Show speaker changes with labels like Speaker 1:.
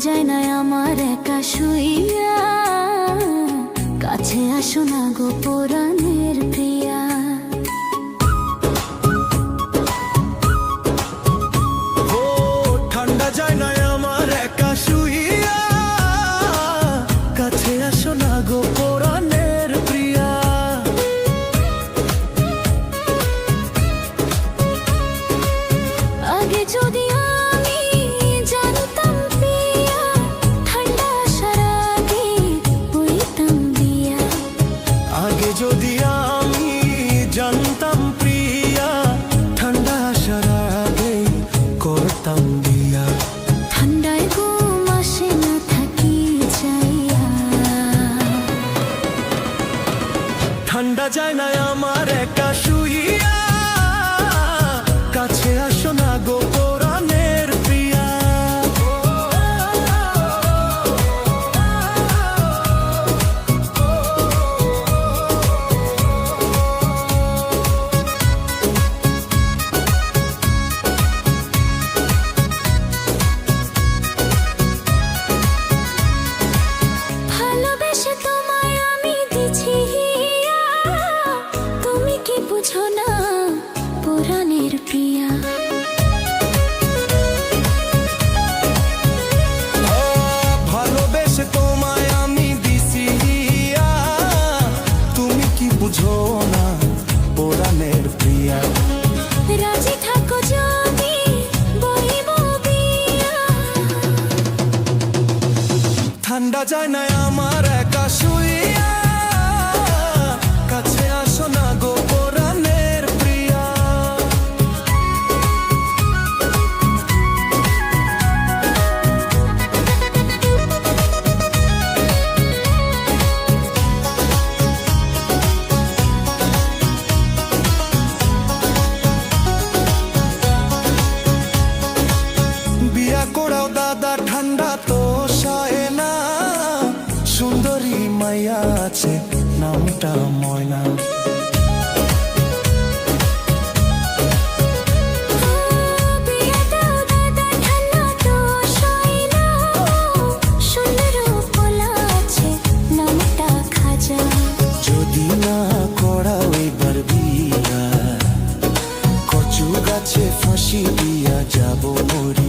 Speaker 1: যায় না আমার একা শুইয়া, কাছে আসো না গো পরাণের প্রিয়া।
Speaker 2: ও ঠান্ডা যায় না আমার একা শুইয়া, কাছে আসো না গো পরাণের প্রিয়া।
Speaker 1: আগে যদি আমি জানতাম প্রিয়া, ঠান্ডা আসার আগে হইতাম দিয়া।
Speaker 2: আগে যদি আমি জানতাম প্রিয়া, ঠান্ডা আসার আগে করতাম দিয়া।
Speaker 1: ঠান্ডায় ঘুম আসে না থাকি যাইয়া,
Speaker 2: ঠান্ডা যায় না আমার একা শুইয়া, কাছে আসো না গো পরাণের প্রিয়া।
Speaker 1: ভালোবেসে তোমায় আমি দিছি হিয়া, তুমি কি বুঝো না পরাণের প্রিয়া।
Speaker 2: ভালোবেসে তোমায় আমি দিছি হিয়া, তুমি কি বুঝো না পরাণের প্রিয়া।
Speaker 1: রাজি থাকো যদি বইব বিয়া,
Speaker 2: ঠান্ডা যায় না আমার একা শুইয়া, কাছে আসো না গো পরাণের প্রিয়া। বিয়া করাও দাদা ঠান্ডা তো সয় না, সুন্দরী মাইয়া আছে নামটা ময়না।
Speaker 1: বিয়ে দাও দাদা ঠান্ডা তো সয় না, সুন্দর পোলা আছে নামটা খাজা।
Speaker 2: যদি না করাও এবার বিয়া, কচু গাছে ফাঁসি দিয়া যাব মরি।